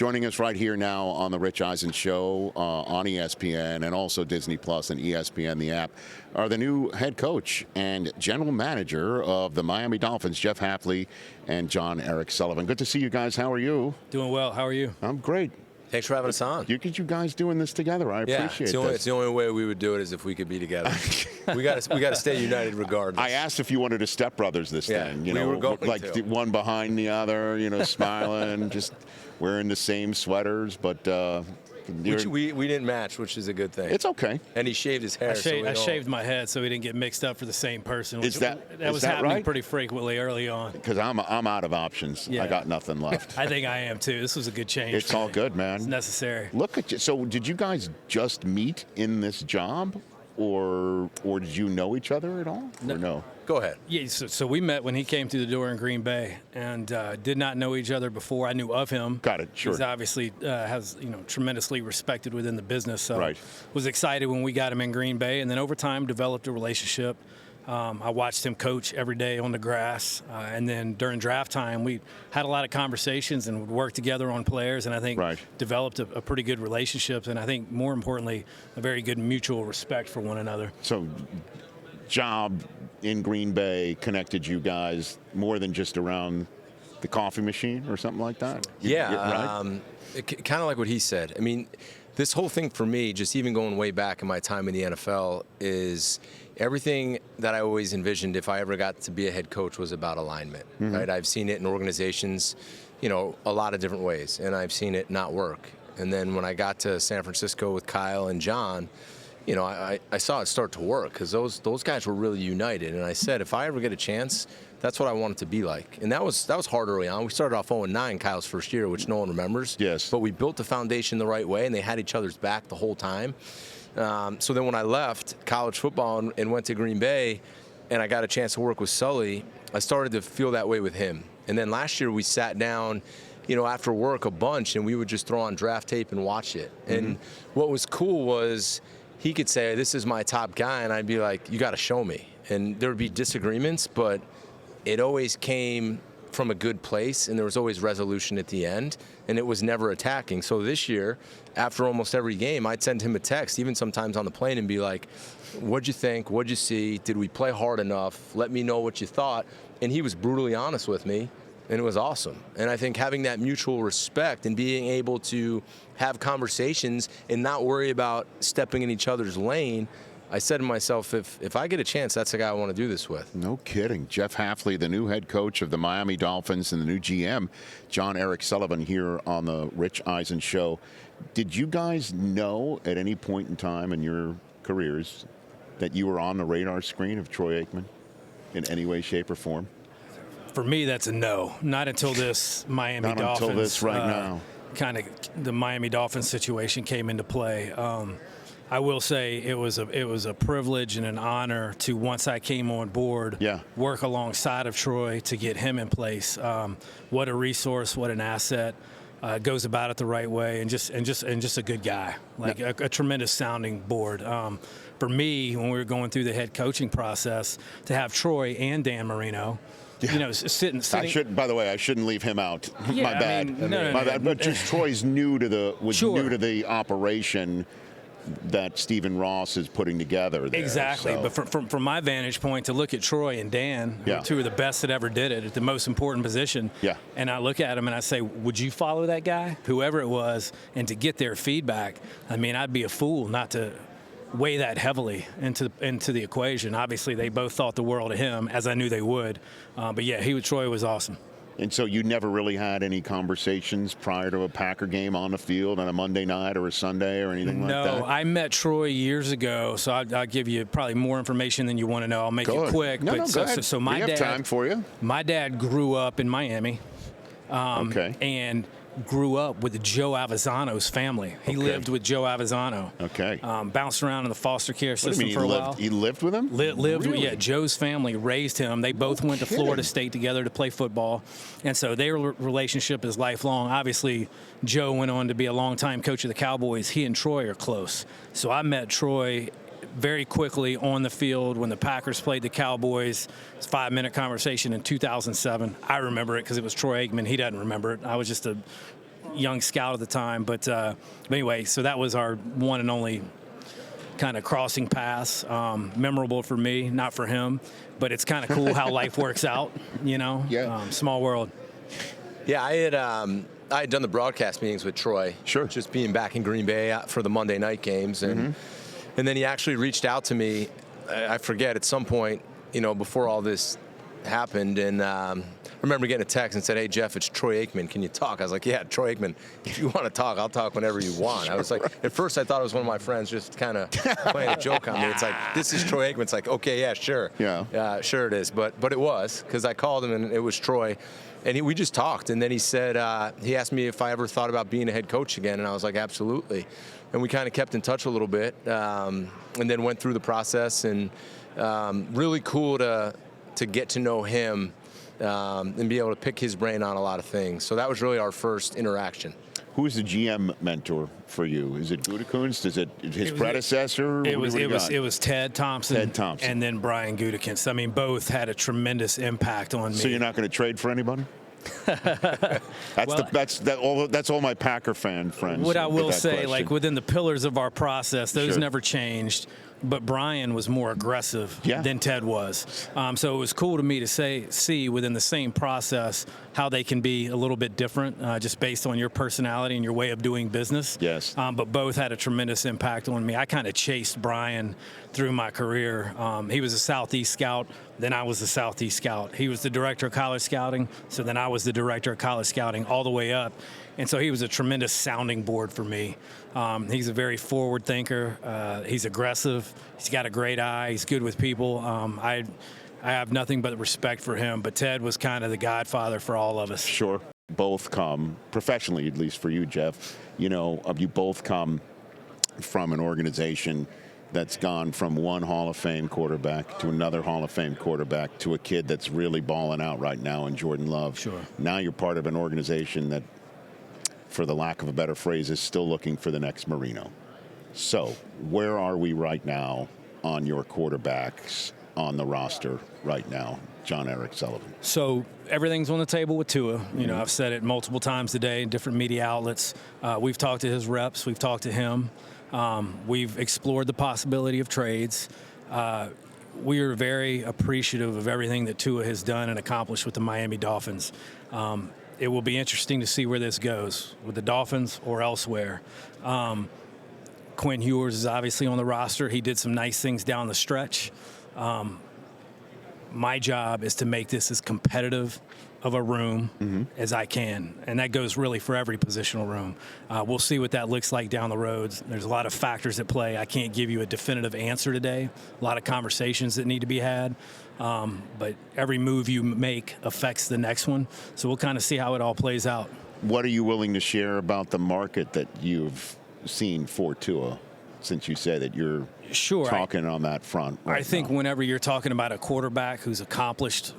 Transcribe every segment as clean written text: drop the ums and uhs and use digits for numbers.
Joining us right here now on the Rich Eisen Show on ESPN and also Disney Plus and ESPN, the app, are the new head coach and general manager of the Miami Dolphins, Jeff Hafley and Jon-Eric Sullivan. Good to see you guys. How are you? Doing well. How are you? I'm great. Thanks for having us on. You guys doing this together. I appreciate it. It's the only way we would do it is if we could be together. we got to stay united regardless. I asked if you wanted to step brothers this thing. You know, we were going like to. One behind the other. You know, smiling, just wearing the same sweaters, but. Which we didn't match, which is a good thing. It's okay. And he shaved his hair. I shaved my head so we didn't get mixed up for the same person. Is that was happening right? pretty frequently early on. Because I'm out of options. Yeah. I got nothing left. I think I am too. This was a good change. It's all good, man. It's necessary. Look at you. So did you guys just meet in this job, or did you know each other at all? No. Or no? Go ahead. Yeah, so we met when he came through the door in Green Bay, and did not know each other before. I knew of him. Got it. Sure. He's obviously has tremendously respected within the business. So right. Was excited when we got him in Green Bay, and then over time developed a relationship. I watched him coach every day on the grass, and then during draft time, we had a lot of conversations and would work together on players, and I think developed a pretty good relationship, and I think more importantly, a very good mutual respect for one another. So, job in Green Bay connected you guys more than just around the coffee machine or something like that? Kind of like what he said. I mean, this whole thing for me, just even going way back in my time in the NFL, is everything that I always envisioned if I ever got to be a head coach was about alignment, right? I've seen it in organizations, a lot of different ways, and I've seen it not work. And then when I got to San Francisco with Kyle and John, I saw it start to work because those guys were really united. And I said, if I ever get a chance, that's what I want it to be like. And that was hard early on. We started off 0-9 Kyle's first year, which no one remembers. Yes. But we built the foundation the right way, and they had each other's back the whole time. So then when I left college football and went to Green Bay, and I got a chance to work with Sully, I started to feel that way with him. And then last year we sat down, after work a bunch, and we would just throw on draft tape and watch it. And what was cool was he could say, this is my top guy, and I'd be like, you got to show me. And there would be disagreements, but it always came from a good place, and there was always resolution at the end, and it was never attacking. So this year, after almost every game, I'd send him a text, even sometimes on the plane, and be like, what'd you think? What'd you see? Did we play hard enough? Let me know what you thought. And he was brutally honest with me, and it was awesome. And I think having that mutual respect and being able to have conversations and not worry about stepping in each other's lane, I said to myself, if I get a chance, that's the guy I want to do this with. No kidding. Jeff Hafley, the new head coach of the Miami Dolphins, and the new GM, Jon-Eric Sullivan, here on the Rich Eisen Show. Did you guys know at any point in time in your careers that you were on the radar screen of Troy Aikman in any way, shape, or form? For me, that's a no. Not until this Miami Dolphins. Not until this right now. Kind of the Miami Dolphins situation came into play. I will say it was a privilege and an honor to, once I came on board, work alongside of Troy to get him in place. What a resource, what an asset. Goes about it the right way, and just a good guy, like a tremendous sounding board. For me, when we were going through the head coaching process, to have Troy and Dan Marino, sitting. By the way, I shouldn't leave him out. Yeah, My bad. My bad. But just Troy's new to the operation that Stephen Ross is putting together there. Exactly. So. But from my vantage point, to look at Troy and Dan, two of the best that ever did it at the most important position, and I look at them and I say, would you follow that guy, whoever it was, and to get their feedback, I mean, I'd be a fool not to weigh that heavily into the equation. Obviously, they both thought the world of him, as I knew they would. But yeah, Troy was awesome. And so you never really had any conversations prior to a Packer game on the field on a Monday night or a Sunday or anything like that? No, I met Troy years ago, so I'll give you probably more information than you want to know. I'll make it quick. Go ahead. So my dad, have time for you. My dad grew up in Miami. And grew up with Joe Avezzano's family. He lived with Joe Avezzano. Bounced around in the foster care system for a while. He lived with him? Lived with, Joe's family raised him. They both went to Florida State together to play football. And so their relationship is lifelong. Obviously, Joe went on to be a longtime coach of the Cowboys. He and Troy are close. So I met Troy very quickly on the field when the Packers played the Cowboys. It's a 5-minute conversation in 2007. I remember it because it was Troy Aikman. He doesn't remember it. I was just a young scout at the time. But anyway, so that was our one and only kind of crossing paths. Memorable for me, not for him. But it's kind of cool how life works out, you know? Yeah. Small world. Yeah, I had done the broadcast meetings with Troy. Sure. Just being back in Green Bay for the Monday night games. And then he actually reached out to me, I forget, at some point, you know, before all this happened. And I remember getting a text and said, "Hey, Jeff, it's Troy Aikman. Can you talk?" I was like, "Yeah, Troy Aikman. If you want to talk, I'll talk whenever you want." I was like, at first I thought it was one of my friends just kind of playing a joke on me. It's like, "This is Troy Aikman." It's like, "Okay, yeah, sure." Yeah. Sure it is. But it was, because I called him and it was Troy. And we just talked. And then he said, he asked me if I ever thought about being a head coach again. And I was like, absolutely. And we kind of kept in touch a little bit, and then went through the process. And really cool to get to know him and be able to pick his brain on a lot of things. So that was really our first interaction. Who is the GM mentor for you? Is it Gutekunst? Is it his predecessor? It was Ted Thompson. Ted Thompson. And then Brian Gutekunst. I mean, both had a tremendous impact on me. So you're not going to trade for anybody? That's all my Packer fan friends. What I will say, question. like within the pillars of our process, those Sure. never changed. But Brian was more aggressive than Ted was. So it was cool to me to see within the same process how they can be a little bit different, just based on your personality and your way of doing business. Yes. But both had a tremendous impact on me. I kind of chased Brian through my career. He was a Southeast scout. Then I was the Southeast scout. He was the director of college scouting. So then I was the director of college scouting all the way up. And so he was a tremendous sounding board for me. He's a very forward thinker. He's aggressive. He's got a great eye. He's good with people. I have nothing but respect for him. But Ted was kind of the godfather for all of us. Sure. Both come, professionally at least for you, Jeff, you know, you both come from an organization that's gone from one Hall of Fame quarterback to another Hall of Fame quarterback to a kid that's really balling out right now in Jordan Love. Sure. Now you're part of an organization that, for the lack of a better phrase, is still looking for the next Marino. So where are we right now on your quarterbacks on the roster right now, Jon-Eric Sullivan? So everything's on the table with Tua. You know, I've said it multiple times today in different media outlets. We've talked to his reps. We've talked to him. We've explored the possibility of trades. We are very appreciative of everything that Tua has done and accomplished with the Miami Dolphins. It will be interesting to see where this goes, with the Dolphins or elsewhere. Quinn Ewers is obviously on the roster. He did some nice things down the stretch. My job is to make this as competitive of a room as I can, and that goes really for every positional room. We'll see what that looks like down the road. There's a lot of factors at play. I can't give you a definitive answer today. A lot of conversations that need to be had, but every move you make affects the next one, so we'll kind of see how it all plays out. What are you willing to share about the market that you've seen for Tua, since you say that you're talking on that front right I think now? Whenever you're talking about a quarterback who's accomplished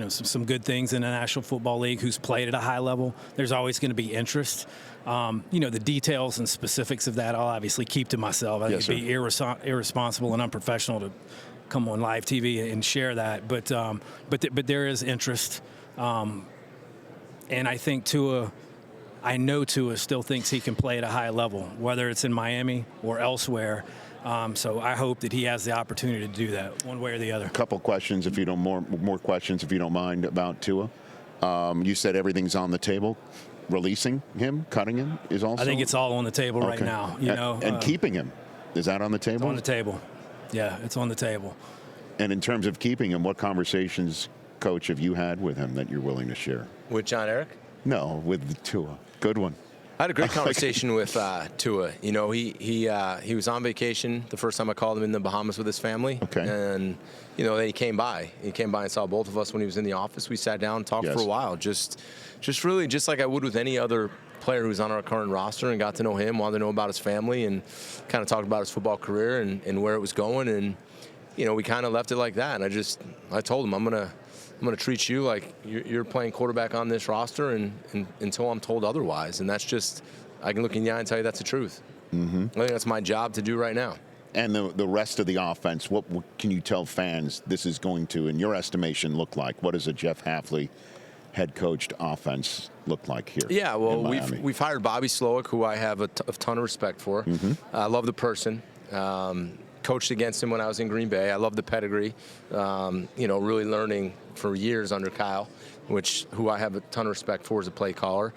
some good things in the National Football League, who's played at a high level, there's always going to be interest. The details and specifics of that I'll obviously keep to myself. I think it'd be irresponsible and unprofessional to come on live TV and share that. But there is interest, and I think I know Tua still thinks he can play at a high level, whether it's in Miami or elsewhere. So I hope that he has the opportunity to do that one way or the other. A couple questions, if you don't more questions, if you don't mind, about Tua. You said everything's on the table. Releasing him, cutting him is also. I think it's all on the table right now. And keeping him, is that on the table? It's on the table. Yeah, it's on the table. And in terms of keeping him, what conversations, Coach, have you had with him that you're willing to share? With Jon-Eric? No, with Tua. Good one. I had a great conversation with Tua. You know, he was on vacation the first time I called him in the Bahamas with his family. Okay. And, then he came by. He came by and saw both of us when he was in the office. We sat down and talked for a while. Just really just like I would with any other player who's on our current roster, and got to know him, wanted to know about his family, and kind of talked about his football career and where it was going. And, we kind of left it like that. And I told him, I'm going to treat you like you're playing quarterback on this roster and until I'm told otherwise. And that's just, I can look in the eye and tell you that's the truth. I think that's my job to do right now. And the rest of the offense, what can you tell fans this is going to, in your estimation, look like? What does a Jeff Hafley head coached offense look like here? Yeah, well, in Miami? we've hired Bobby Slowick, who I have a ton of respect for. I love the person. Coached against him when I was in Green Bay. I love the pedigree. Really learning for years under Kyle, who I have a ton of respect for as a play caller.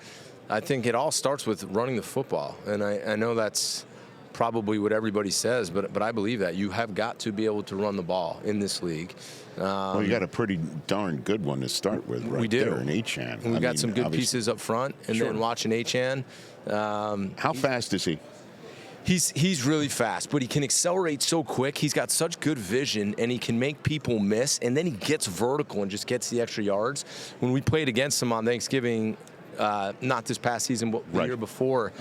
I think it all starts with running the football, and I know that's probably what everybody says, but I believe that you have got to be able to run the ball in this league. Well, you got a pretty darn good one to start with, right? We do. There in Achane. We got some good pieces up front, and then watching Achane. How fast is he? He's really fast, but he can accelerate so quick. He's got such good vision, and he can make people miss, and then he gets vertical and just gets the extra yards. When we played against him on Thanksgiving, not this past season, but the year before,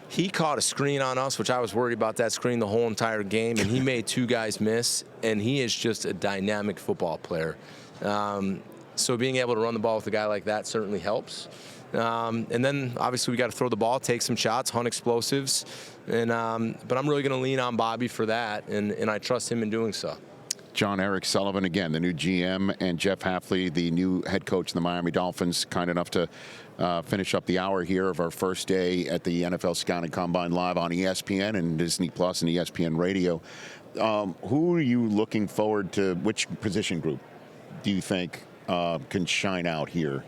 he caught a screen on us, which I was worried about that screen the whole entire game, and he made 2 guys miss, and he is just a dynamic football player. So being able to run the ball with a guy like that certainly helps. And then obviously we got to throw the ball, take some shots, hunt explosives, and but I'm really going to lean on Bobby for that, and I trust him in doing so. Jon-Eric Sullivan, again, the new GM, and Jeff Hafley, the new head coach of the Miami Dolphins, kind enough to finish up the hour here of our first day at the NFL Scouting Combine live on ESPN and Disney Plus and ESPN Radio. Who are you looking forward to? Which position group do you think can shine out here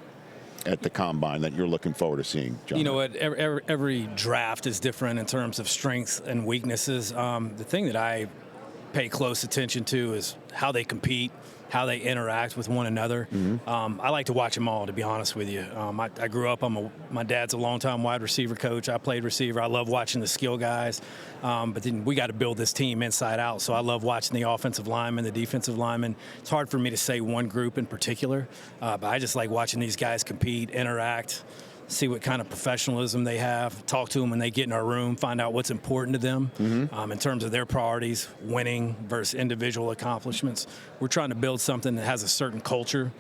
at the Combine that you're looking forward to seeing, John? You know what? Every draft is different in terms of strengths and weaknesses. The thing that I pay close attention to is how they compete, how they interact with one another. I like to watch them all, to be honest with you. I grew up, my dad's a longtime wide receiver coach. I played receiver. I love watching the skill guys. But then we got to build this team inside out. So I love watching the offensive linemen, the defensive linemen. It's hard for me to say one group in particular, but I just like watching these guys compete, interact, see what kind of professionalism they have, talk to them when they get in our room, find out what's important to them in terms of their priorities, winning versus individual accomplishments. We're trying to build something that has a certain culture,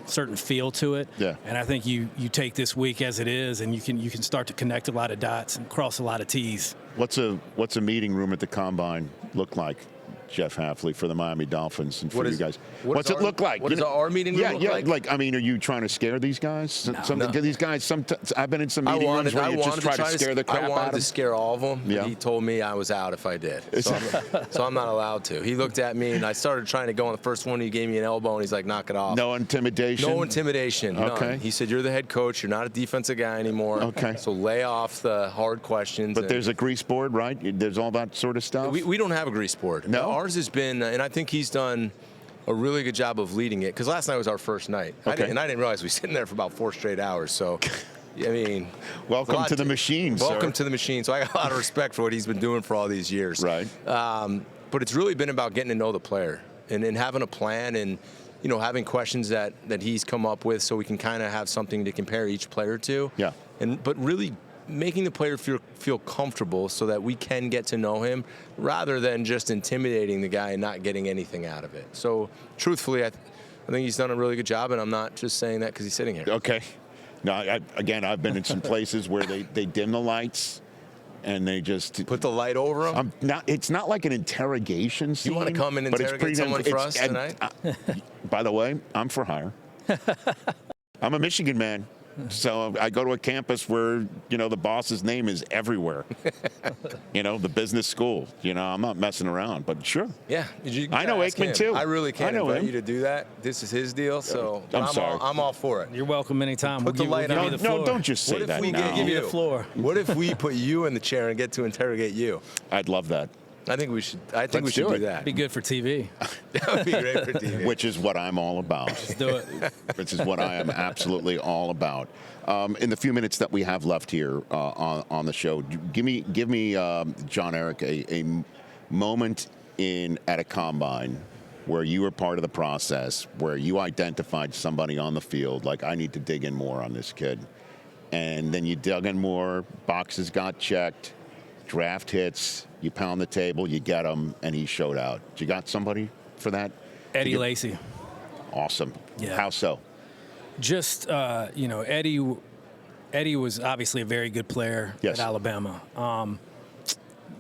certain feel to it. Yeah. And I think you take this week as it is, and you can start to connect a lot of dots and cross a lot of T's. What's a meeting room at the Combine look like, Jeff Hafley, for the Miami Dolphins and for you guys? What's it look like? What does our meeting room look like? Like, I mean, are you trying to scare these guys? No. These guys, I've been in some meeting rooms where you just try to scare the crap out of them. I wanted to scare all of them, but he told me I was out if I did. So I'm not allowed to. He looked at me, and I started trying to go on the first one. He gave me an elbow, and he's like, knock it off. No intimidation? No intimidation. Okay. None. He said, you're the head coach. You're not a defensive guy anymore. Okay. So lay off the hard questions. But there's a grease board, right? There's all that sort of stuff? We don't have a grease board. No? Ours has been, and I think he's done a really good job of leading it, because last night was our first night. Okay. I didn't realize we were sitting there for about 4 straight hours. So, I mean, welcome to the machine, Welcome sir. to the machine. So I got a lot of respect for what he's been doing for all these years. Right. But it's really been about getting to know the player and having a plan and, having questions that he's come up with, so we can kind of have something to compare each player to. Yeah. But really making the player feel comfortable so that we can get to know him, rather than just intimidating the guy and not getting anything out of it. So truthfully, I think he's done a really good job, and I'm not just saying that because he's sitting here. Okay. No, I've been in some places where they dim the lights and they just put the light over him. It's not like an interrogation scene. You want to come and interrogate someone for us tonight? By the way, I'm for hire. I'm a Michigan man. So I go to a campus where, the boss's name is everywhere. The business school. I'm not messing around, but sure. Yeah. I know Aikman, too. I really can't invite him. you to do that. This is his deal, so I'm sorry. I'm all for it. You're welcome anytime. Put the light on. No, don't just say that now. Give you the floor. What if we put you in the chair and get to interrogate you? I'd love that. I think we should do that. Be good for TV. That would be great for TV. Which is what I'm all about. Let's do it. Which is what I am absolutely all about. In the few minutes that we have left here on the show, give me Jon-Eric, a moment at a Combine where you were part of the process, where you identified somebody on the field, like, I need to dig in more on this kid. And then you dug in more, boxes got checked, draft hits, you pound the table, you get him, and he showed out. You got somebody for that? Eddie Lacy. Awesome. Yeah. How so? Just, Eddie was obviously a very good player at Alabama.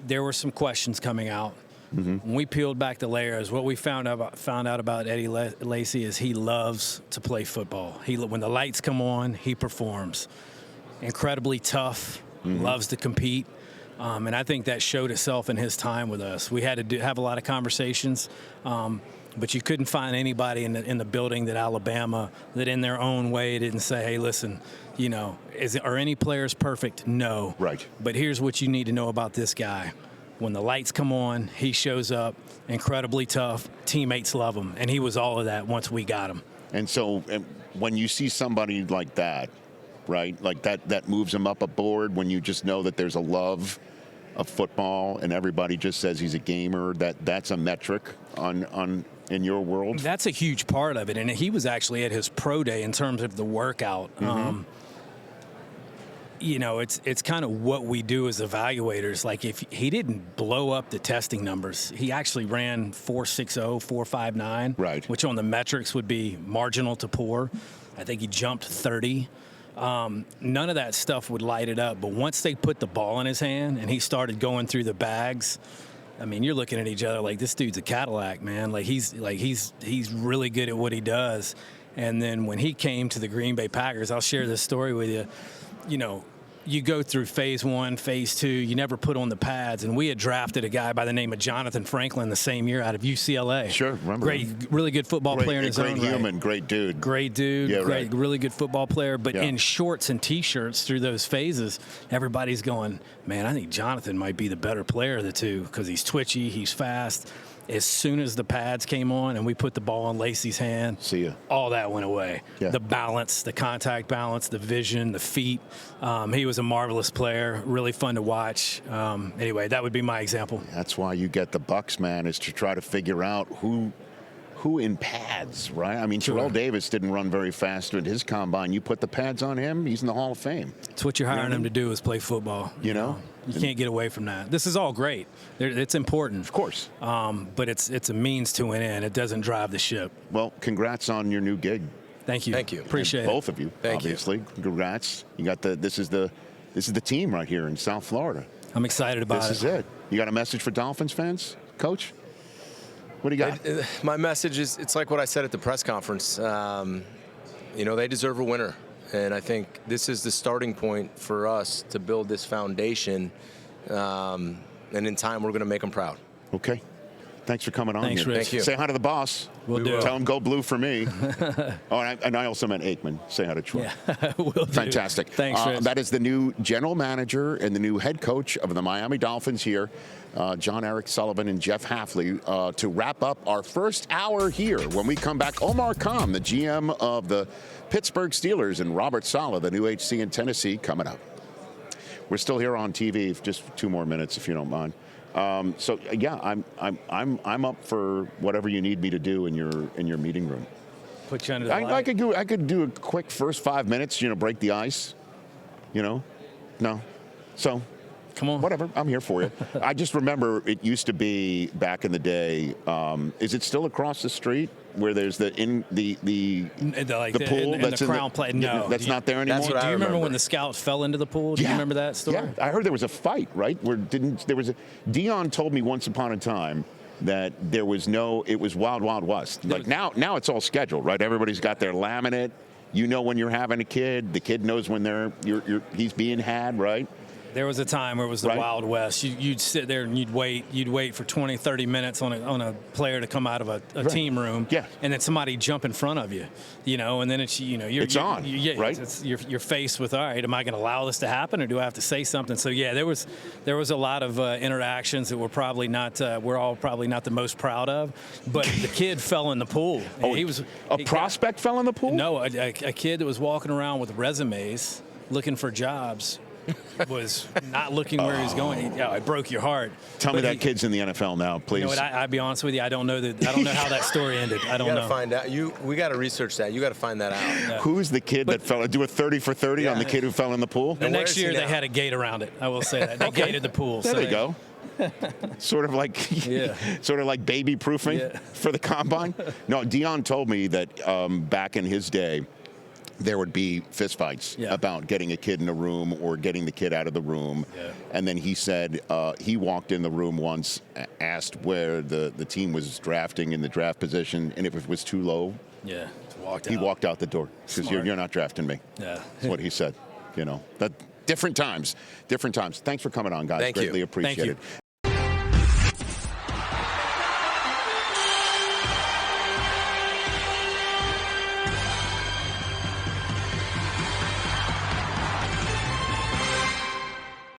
There were some questions coming out. When we peeled back the layers, what we found out about Eddie Lacy is he loves to play football. When the lights come on, he performs. Incredibly tough, loves to compete. And I think that showed itself in his time with us. We had to have a lot of conversations, but you couldn't find anybody in the building that Alabama that in their own way didn't say, hey, listen, are any players perfect? No. Right. But here's what you need to know about this guy. When the lights come on, he shows up, incredibly tough. Teammates love him, and he was all of that once we got him. And so when you see somebody like that, right, like that moves him up a board when you just know that there's a love of football and everybody just says he's a gamer, that's a metric in your world? That's a huge part of it, and he was actually at his pro day in terms of the workout. It's kind of what we do as evaluators. Like, if he didn't blow up the testing numbers, he actually ran 4.60, 4.59, right, which on the metrics would be marginal to poor. I think he jumped 30. None of that stuff would light it up, but once they put the ball in his hand and he started going through the bags, I mean, you're looking at each other like, this dude's a Cadillac, man. He's really good at what he does. And then when he came to the Green Bay Packers, I'll share this story with you. You go through phase 1, phase 2, you never put on the pads. And we had drafted a guy by the name of Jonathan Franklin the same year out of UCLA. Sure, remember. Really good football player in his own right. Great human, great dude. Great dude, yeah, great, right. Really good football player. But in shorts and T-shirts through those phases, everybody's going, man, I think Jonathan might be the better player of the two because he's twitchy, he's fast. As soon as the pads came on and we put the ball in Lacy's hand, all that went away. Yeah. The balance, the contact balance, the vision, the feet. He was a marvelous player, really fun to watch. Anyway, that would be my example. That's why you get the Bucks, man, is to try to figure out who in pads, right? I mean, Terrell Davis didn't run very fast at his combine. You put the pads on him, he's in the Hall of Fame. It's what you're hiring him to do is play football. You know? You can't get away from that. This is all great. It's important. Of course. But it's a means to an end. It doesn't drive the ship. Well, congrats on your new gig. Thank you. Thank you. Appreciate it. Both of you, obviously. Congrats. You got this is the team right here in South Florida. I'm excited about it. This is it. You got a message for Dolphins fans, Coach? What do you got? My message is, it's like what I said at the press conference. They deserve a winner. And I think this is the starting point for us to build this foundation. And in time, we're going to make them proud. Okay. Thanks for coming on. Thanks, here. Rich. Thank you. Say hi to the boss. We'll do. Tell him go blue for me. And I also meant Aikman. Say hi to Troy. Yeah, we'll do. Fantastic. Thanks, Rich. That is the new general manager and the new head coach of the Miami Dolphins here, Jon-Eric Sullivan and Jeff Hafley, to wrap up our first hour here. When we come back, Omar Khan, the GM of the Pittsburgh Steelers, and Robert Saleh, the new HC in Tennessee, coming up. We're still here on TV. Just 2 more minutes, if you don't mind. I'm up for whatever you need me to do in your meeting room. Put you under the light. I could do a quick first 5 minutes, break the ice. No. So come on. Whatever. I'm here for you. I just remember it used to be back in the day. Is it still across the street where there's the pool that's in the Crown Plate? No, that's not there anymore. That's what do you I remember when the Scouts fell into the pool? Do you remember that story? Yeah, I heard there was a fight, right? Dion told me once upon a time that it was Wild Wild West. Like now it's all scheduled, right? Everybody's got their laminate. You know when you're having a kid. The kid knows when he's being had, right? There was a time where it was the Wild West. You'd sit there and you'd wait for 20, 30 minutes on a player to come out of a team room. Yeah. And then somebody jump in front of you, and then it's on, right? You're faced with, all right, am I going to allow this to happen or do I have to say something? So there was a lot of interactions that we're all probably not the most proud of. But the kid fell in the pool. Prospect fell in the pool? No, a kid that was walking around with resumes looking for jobs. Was not looking where he was going. It broke your heart. Tell me that kid's in the NFL now, please. You know what? I'll be honest with you. I don't know how that story ended. I don't know. You got to find out. We got to research that. You got to find that out. No. Who's the kid that fell? Do a 30 for 30 on the kid who fell in the pool? The next year they had a gate around it. I will say that they gated the pool. There you go. Sort of like baby proofing for the combine. No, Dion told me that back in his day, there would be fistfights about getting a kid in a room or getting the kid out of the room. And then he said he walked in the room once, asked where the team was drafting in the draft position, and if it was too low, he walked out the door. Because you're not drafting me. That's what he said. You know, that different times. Thanks for coming on, guys. Thank you. Greatly appreciated.